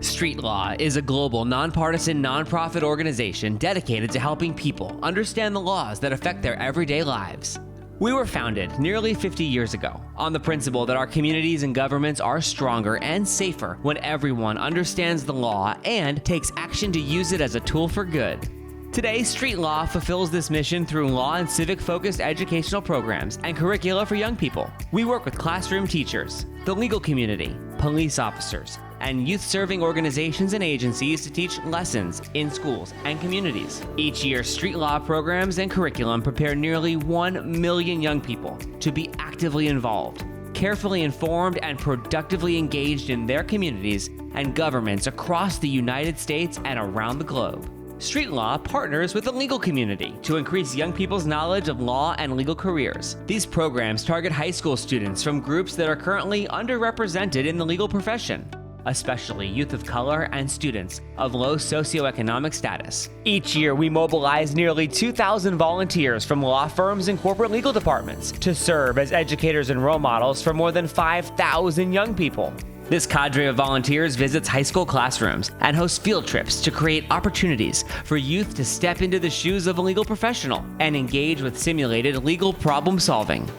Street Law is a global, nonpartisan, nonprofit organization dedicated to helping people understand the laws that affect their everyday lives. We were founded nearly 50 years ago on the principle that our communities and governments are stronger and safer when everyone understands the law and takes action to use it as a tool for good. Today, Street Law fulfills this mission through law and civic-focused educational programs and curricula for young people. We work with classroom teachers, the legal community, police officers, and youth-serving organizations and agencies to teach lessons in schools and communities. Each year, Street Law programs and curriculum prepare nearly 1 million young people to be actively involved, carefully informed, and productively engaged in their communities and governments across the United States and around the globe. Street Law partners with the legal community to increase young people's knowledge of law and legal careers. These programs target high school students from groups that are currently underrepresented in the legal profession, especially youth of color and students of low socioeconomic status. Each year, we mobilize nearly 2,000 volunteers from law firms and corporate legal departments to serve as educators and role models for more than 5,000 young people. This cadre of volunteers visits high school classrooms and hosts field trips to create opportunities for youth to step into the shoes of a legal professional and engage with simulated legal problem solving.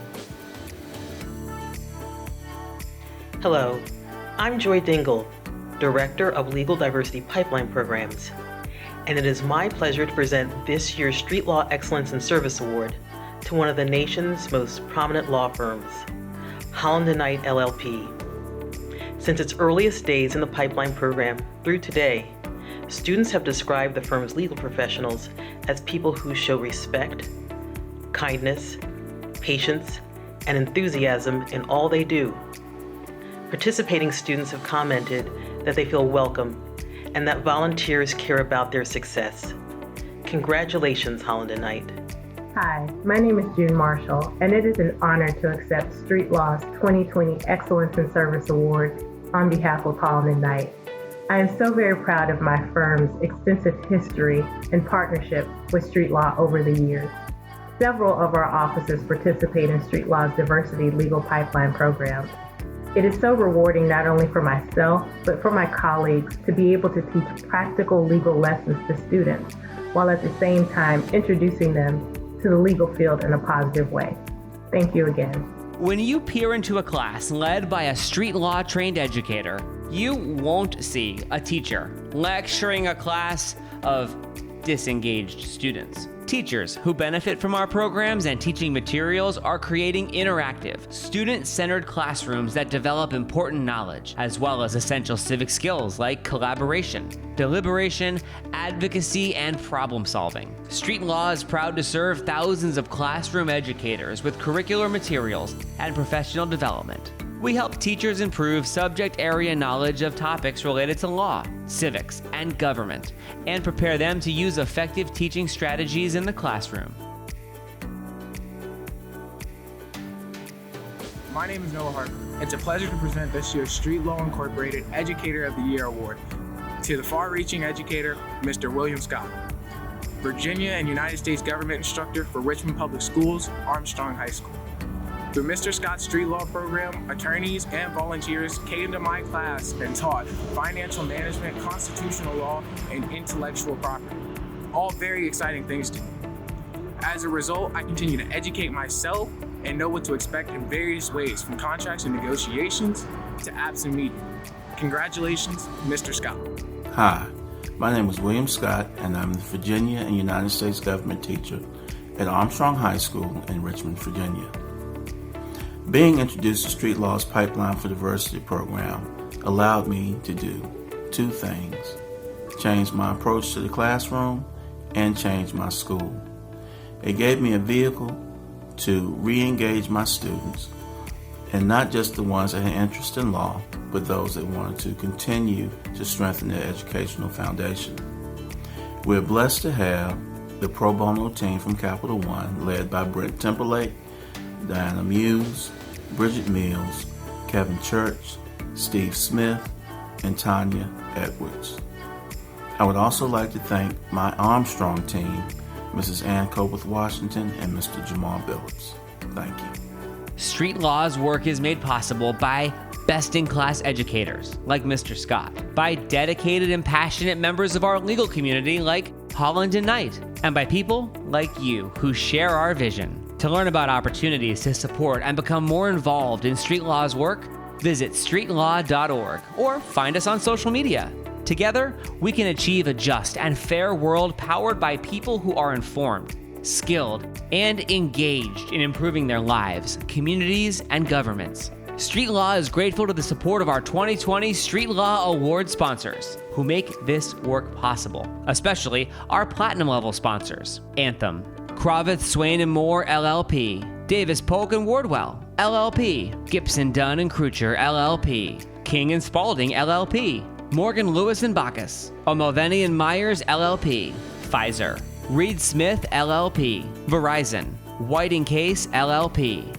Hello, I'm Joy Dingle, Director of Legal Diversity Pipeline Programs, and it is my pleasure to present this year's Street Law Excellence in Service Award to one of the nation's most prominent law firms, Holland Knight LLP. Since its earliest days in the pipeline program through today, students have described the firm's legal professionals as people who show respect, kindness, patience, and enthusiasm in all they do. Participating students have commented that they feel welcome and that volunteers care about their success. Congratulations, Holland Knight. Hi, my name is June Marshall, and it is an honor to accept Street Law's 2020 Excellence in Service Award on behalf of Holland Knight. I am so very proud of my firm's extensive history and partnership with Street Law over the years. Several of our officers participate in Street Law's diversity legal pipeline program. It is so rewarding not only for myself, but for my colleagues to be able to teach practical legal lessons to students, while at the same time introducing them to the legal field in a positive way. Thank you again. When you peer into a class led by a Street Law trained educator, you won't see a teacher lecturing a class of disengaged students. Teachers who benefit from our programs and teaching materials are creating interactive, student-centered classrooms that develop important knowledge, as well as essential civic skills like collaboration, deliberation, advocacy, and problem solving. Street Law is proud to serve thousands of classroom educators with curricular materials and professional development. We help teachers improve subject area knowledge of topics related to law, civics, and government, and prepare them to use effective teaching strategies in the classroom. My name is Noah Harper. It's a pleasure to present this year's Street Law Incorporated Educator of the Year Award to the far-reaching educator, Mr. William Scott, Virginia and United States Government Instructor for Richmond Public Schools, Armstrong High School. Through Mr. Scott's Street Law program, attorneys and volunteers came to my class and taught financial management, constitutional law, and intellectual property. All very exciting things to me. As a result, I continue to educate myself and know what to expect in various ways, from contracts and negotiations to apps and media. Congratulations, Mr. Scott. Hi, my name is William Scott, and I'm the Virginia and United States Government teacher at Armstrong High School in Richmond, Virginia. Being introduced to Street Law's Pipeline for Diversity program allowed me to do two things: change my approach to the classroom and change my school. It gave me a vehicle to re-engage my students, and not just the ones that had interest in law, but those that wanted to continue to strengthen their educational foundation. We're blessed to have the pro bono team from Capital One, led by Brent Timberlake, Diana Muse, Bridget Mills, Kevin Church, Steve Smith, and Tanya Edwards. I would also like to thank my Armstrong team, Mrs. Ann Copeland-Washington and Mr. Jamal Billups. Thank you. Street Law's work is made possible by best-in-class educators like Mr. Scott, by dedicated and passionate members of our legal community like Holland Knight, and by people like you who share our vision. To learn about opportunities to support and become more involved in Street Law's work, visit streetlaw.org or find us on social media. Together, we can achieve a just and fair world powered by people who are informed, skilled, and engaged in improving their lives, communities, and governments. Street Law is grateful to the support of our 2020 Street Law Award sponsors who make this work possible, especially our platinum level sponsors: Anthem, Kravitz, Swain & Moore, LLP, Davis, Polk & Wardwell, LLP, Gibson, Dunn & Crutcher, LLP, King & Spalding, LLP, Morgan, Lewis & Bacchus, O'Melveny & Myers, LLP, Pfizer, ReedSmith, LLP, Verizon, Whiting Case, LLP,